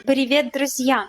Привет, друзья!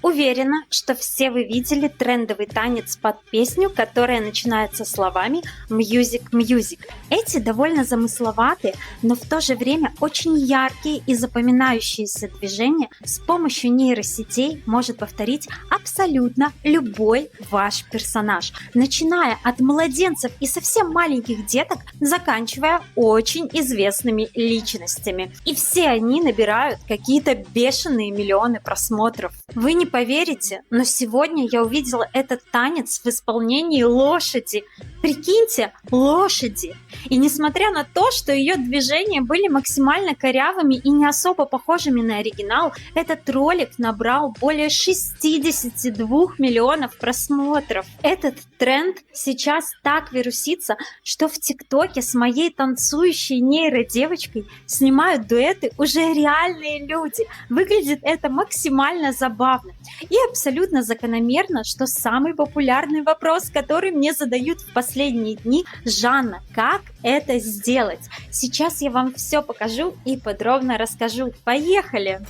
Уверена, что все вы видели трендовый танец под песню, которая начинается словами «Music, music». Эти довольно замысловатые, но в то же время очень яркие и запоминающиеся движения с помощью нейросетей может повторить абсолютно любой ваш персонаж, начиная от младенцев и совсем маленьких деток, заканчивая очень известными личностями. И все они набирают какие-то бешеные миллионы просмотров. Вы не поверите, но сегодня я увидела этот танец в исполнении лошади. Прикиньте, лошади! И несмотря на то, что ее движения были максимально корявыми и не особо похожими на оригинал, этот ролик набрал более 62 миллионов просмотров. Этот тренд сейчас так вирусится, что в ТикТоке с моей танцующей нейродевочкой снимают дуэты уже реальные люди. Выглядит это максимально забавно. И абсолютно закономерно, что самый популярный вопрос, который мне задают в последние дни: Жанна, как это сделать? Сейчас я вам все покажу и подробно расскажу. Поехали!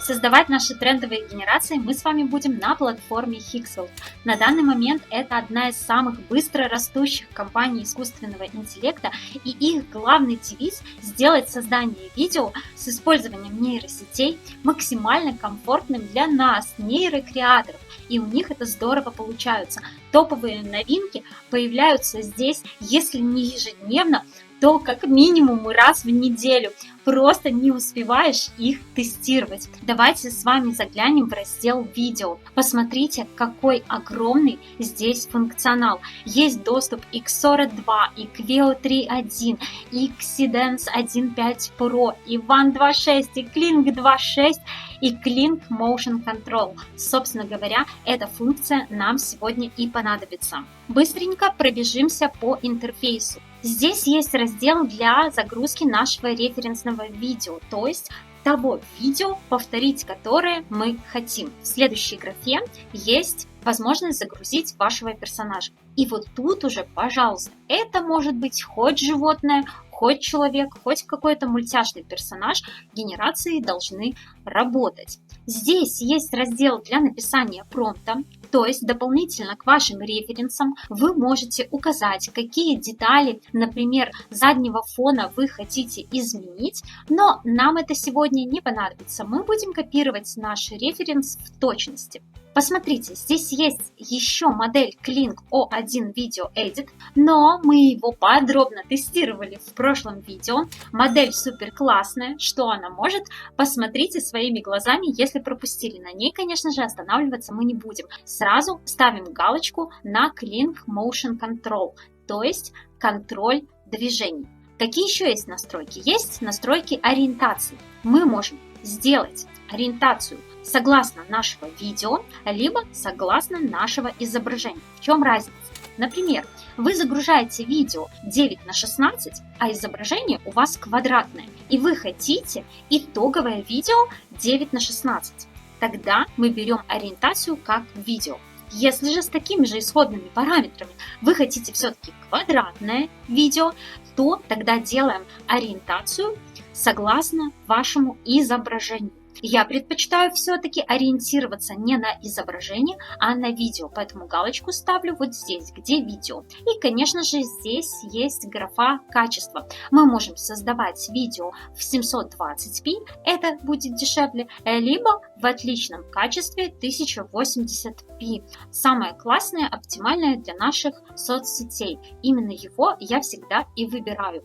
Создавать наши трендовые генерации мы с вами будем на платформе Hixwell. На данный момент это одна из самых быстро растущих компаний искусственного интеллекта, и их главный девиз – сделать создание видео с использованием нейросетей максимально комфортным для нас, нейрокреаторов. И у них это здорово получается. Топовые новинки появляются здесь, если не ежедневно, то как минимум раз в неделю. Просто не успеваешь их тестировать. Давайте с вами заглянем в раздел видео. Посмотрите, какой огромный здесь функционал. Есть доступ и к Sora 2, и к Veo 3.1, и к Seedance 1.5 Pro, и One 2.6, и Kling 2.6, и Kling Motion Control. Собственно говоря, эта функция нам сегодня и понадобится. Быстренько пробежимся по интерфейсу. Здесь есть раздел для загрузки нашего референсного видео, то есть того видео, повторить которое мы хотим. В следующей графе есть возможность загрузить вашего персонажа. И вот тут уже, пожалуйста, это может быть хоть животное, хоть человек, хоть какой-то мультяшный персонаж, генерации должны работать. Здесь есть раздел для написания промпта, то есть дополнительно к вашим референсам вы можете указать, какие детали, например, заднего фона вы хотите изменить, но нам это сегодня не понадобится. Мы будем копировать наш референс в точности. Посмотрите, здесь есть еще модель Kling O1 Video Edit, но мы его подробно тестировали в прошлом видео. Модель супер классная, что она может, посмотрите своими глазами, если пропустили. На ней, конечно же, останавливаться мы не будем. Сразу ставим галочку на Kling Motion Control, то есть контроль движений. Какие еще есть настройки? Есть настройки ориентации. Мы можем сделать ориентацию согласно нашего видео, либо согласно нашего изображения. В чем разница? Например, вы загружаете видео 9:16, а изображение у вас квадратное, и вы хотите итоговое видео 9:16. Тогда мы берем ориентацию как видео. Если же с такими же исходными параметрами вы хотите все-таки квадратное видео, то тогда делаем ориентацию согласно вашему изображению. Я предпочитаю все-таки ориентироваться не на изображение, а на видео, поэтому галочку ставлю вот здесь, где видео. И, конечно же, здесь есть графа качества. Мы можем создавать видео в 720p, это будет дешевле, либо в отличном качестве 1080p. Самое классное, оптимальное для наших соцсетей. Именно его я всегда и выбираю.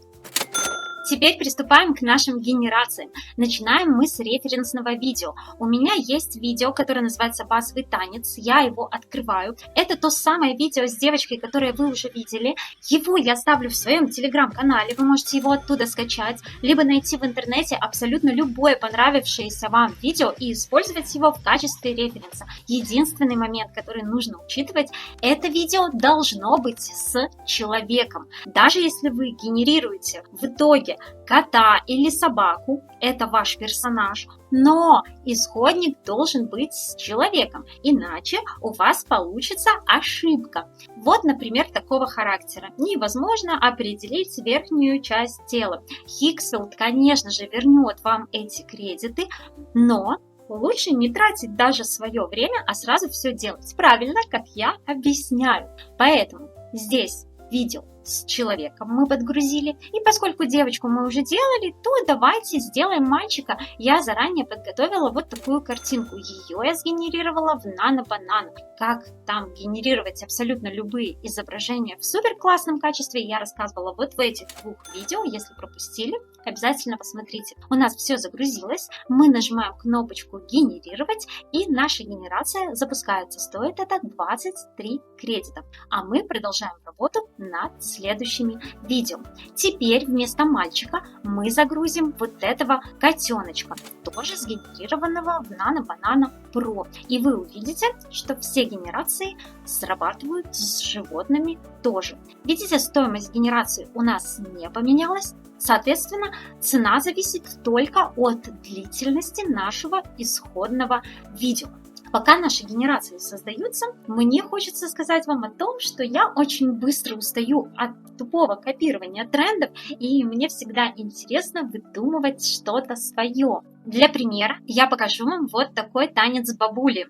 Теперь приступаем к нашим генерациям. Начинаем мы с референсного видео. У меня есть видео, которое называется «Базовый танец». Я его открываю. Это то самое видео с девочкой, которое вы уже видели. Его я ставлю в своем телеграм-канале. Вы можете его оттуда скачать, либо найти в интернете абсолютно любое понравившееся вам видео и использовать его в качестве референса. Единственный момент, который нужно учитывать, это видео должно быть с человеком. Даже если вы генерируете в итоге кота или собаку, это ваш персонаж, но исходник должен быть с человеком, иначе у вас получится ошибка. Вот, например, такого характера. Невозможно определить верхнюю часть тела. Hixwell, конечно же, вернет вам эти кредиты, но лучше не тратить даже свое время, а сразу все делать правильно, как я объясняю. Поэтому здесь видео с человеком мы подгрузили, и поскольку девочку мы уже делали, то давайте сделаем мальчика. Я заранее подготовила вот такую картинку. Ее я сгенерировала в Nano Banana. Как там генерировать абсолютно любые изображения в супер классном качестве, я рассказывала вот в этих двух видео. Если пропустили, обязательно посмотрите. У нас все загрузилось, мы нажимаем кнопочку «Генерировать», и наша генерация запускается. Стоит это 23 кредита. А мы продолжаем работу над следующими видео. Теперь вместо мальчика мы загрузим вот этого котеночка, тоже сгенерированного в Nano Banana Pro. И вы увидите, что все генерации срабатывают с животными тоже. Видите, стоимость генерации у нас не поменялась. Соответственно, цена зависит только от длительности нашего исходного видео. Пока наши генерации создаются, мне хочется сказать вам о том, что я очень быстро устаю от тупого копирования трендов, и мне всегда интересно выдумывать что-то свое. Для примера я покажу вам вот такой танец бабули.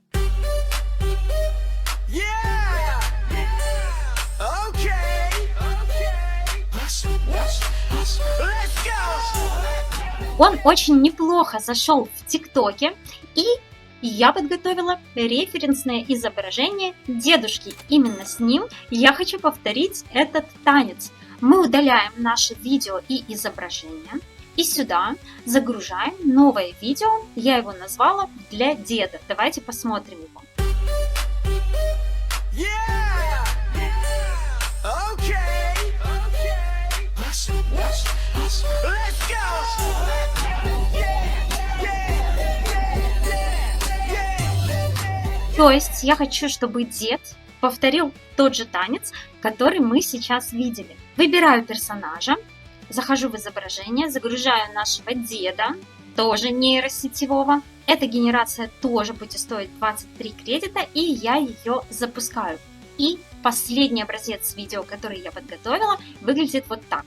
Он очень неплохо зашел в ТикТоке, и я подготовила референсное изображение дедушки. Именно с ним я хочу повторить этот танец. Мы удаляем наше видео и изображение, и сюда загружаем новое видео. Я его назвала «Для деда». Давайте посмотрим его. То есть я хочу, чтобы дед повторил тот же танец, который мы сейчас видели. Выбираю персонажа, захожу в изображение, загружаю нашего деда, тоже нейросетевого. Эта генерация тоже будет стоить 23 кредита, и я ее запускаю. И последний образец видео, который я подготовила, выглядит вот так.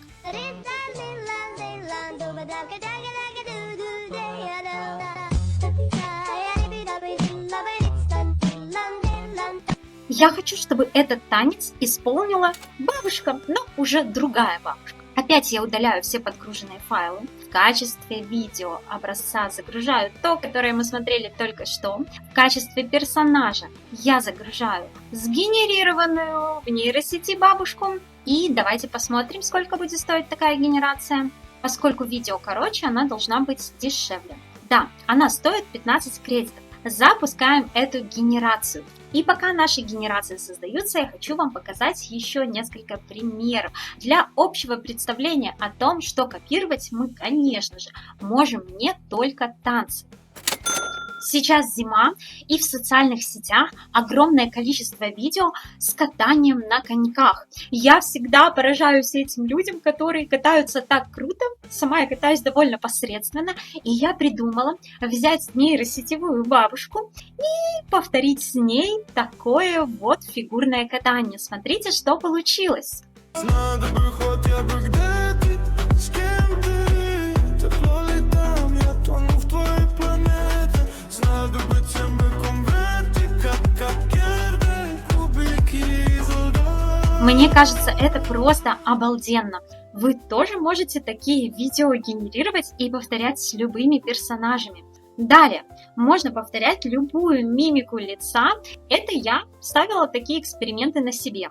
Я хочу, чтобы этот танец исполнила бабушка, но уже другая бабушка. Опять я удаляю все подгруженные файлы. В качестве видео образца загружаю то, которое мы смотрели только что. В качестве персонажа я загружаю сгенерированную в нейросети бабушку. И давайте посмотрим, сколько будет стоить такая генерация. Поскольку видео короче, она должна быть дешевле. Да, она стоит 15 кредитов. Запускаем эту генерацию. И пока наши генерации создаются, я хочу вам показать еще несколько примеров для общего представления о том, что копировать мы, конечно же, можем не только танцы. Сейчас зима, и в социальных сетях огромное количество видео с катанием на коньках. Я всегда поражаюсь этим людям, которые катаются так круто. Сама я катаюсь довольно посредственно, и я придумала взять нейросетевую бабушку и повторить с ней такое вот фигурное катание. Смотрите, что получилось. Мне кажется, это просто обалденно. Вы тоже можете такие видео генерировать и повторять с любыми персонажами. Далее, можно повторять любую мимику лица. Это я ставила такие эксперименты на себе.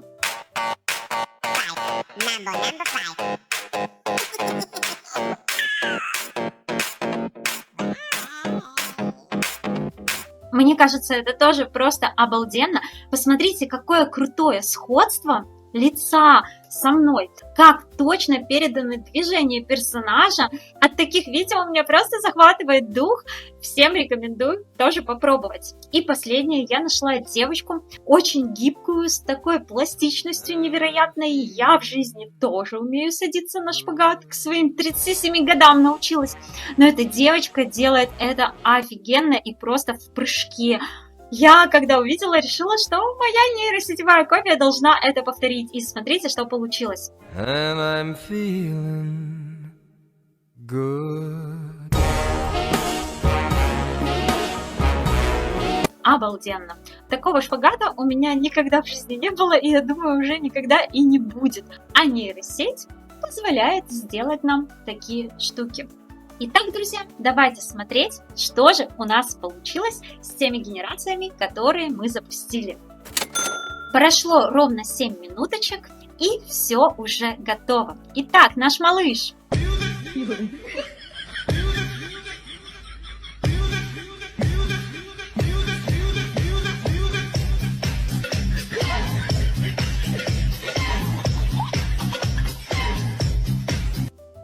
Мне кажется, это тоже просто обалденно. Посмотрите, какое крутое сходство лица со мной, как точно переданы движения персонажа. От таких видео у меня просто захватывает дух. Всем рекомендую тоже попробовать. И последнее, я нашла девочку очень гибкую, с такой пластичностью невероятной. Я в жизни тоже умею садиться на шпагат, к своим 37 годам научилась. Но эта девочка делает это офигенно и просто в прыжке. Я, когда увидела, решила, что моя нейросетевая копия должна это повторить. И смотрите, что получилось. обалденно. Такого шпагата у меня никогда в жизни не было, и я думаю, уже никогда и не будет. А нейросеть позволяет сделать нам такие штуки. Итак, друзья, давайте смотреть, что же у нас получилось с теми генерациями, которые мы запустили. Прошло ровно 7 минуточек, и все уже готово. Итак, наш малыш.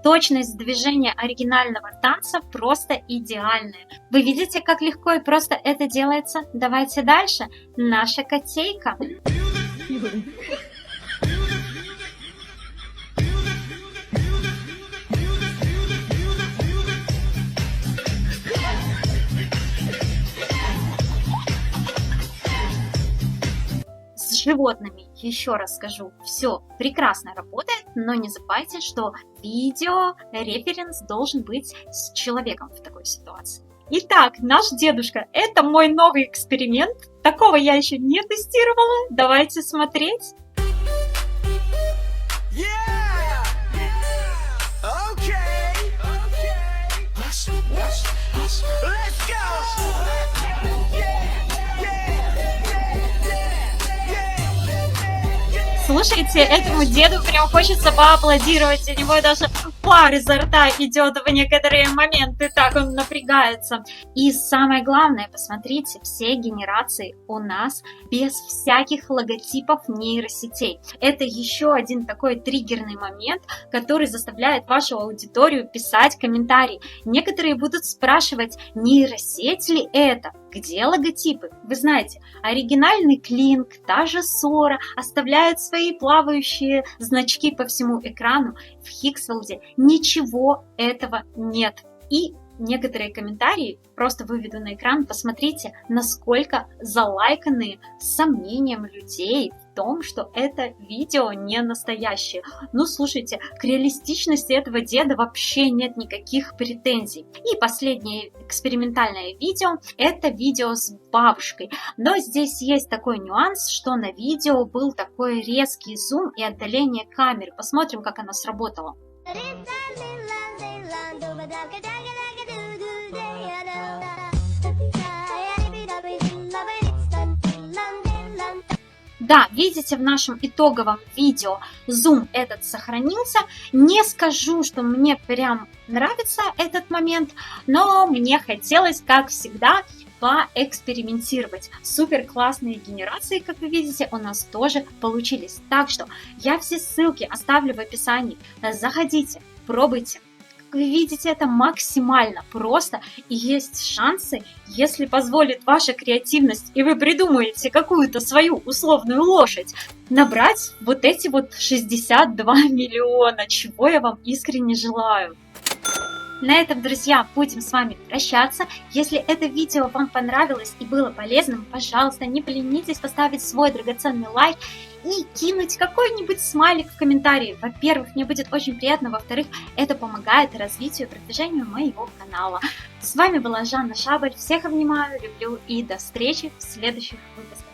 Точность движения оригинального танца просто идеальная. Вы видите, как легко и просто это делается? Давайте дальше. Наша котейка. С животными, еще раз скажу, все прекрасно работает, но не забывайте, что видео референс должен быть с человеком в такой ситуации. Итак, наш дедушка, это мой новый эксперимент. Такого я еще не тестировала. Давайте смотреть. Слушайте, этому деду прям хочется поаплодировать, у него даже пар изо рта идет в некоторые моменты, так он напрягается. И самое главное, посмотрите, все генерации у нас без всяких логотипов нейросетей. Это еще один такой триггерный момент, который заставляет вашу аудиторию писать комментарии. Некоторые будут спрашивать, нейросеть ли это? Где логотипы? Вы знаете, оригинальный Клинк, та же Сора оставляют свои плавающие значки по всему экрану. В Хиксфилде ничего этого нет. И некоторые комментарии просто выведу на экран. Посмотрите, насколько залайканные с сомнением людей в том, что это видео не настоящее. Ну, слушайте, к реалистичности этого деда вообще нет никаких претензий. И последнее экспериментальное видео – это видео с бабушкой. Но здесь есть такой нюанс, что на видео был такой резкий зум и отдаление камеры. Посмотрим, как оно сработало. Да, видите, в нашем итоговом видео зум этот сохранился. Не скажу, что мне прям нравится этот момент, но мне хотелось, как всегда, поэкспериментировать. Супер классные генерации, как вы видите, у нас тоже получились. Так что я все ссылки оставлю в описании. Заходите, пробуйте. Вы видите, это максимально просто, и есть шансы, если позволит ваша креативность, и вы придумаете какую-то свою условную лошадь, набрать вот эти вот 62 миллиона, чего я вам искренне желаю. На этом, друзья, будем с вами прощаться. Если это видео вам понравилось и было полезным, пожалуйста, не поленитесь поставить свой драгоценный лайк и кинуть какой-нибудь смайлик в комментарии. Во-первых, мне будет очень приятно, во-вторых, это помогает развитию и продвижению моего канала. С вами была Жанна Шабаль. Всех обнимаю, люблю и до встречи в следующих выпусках.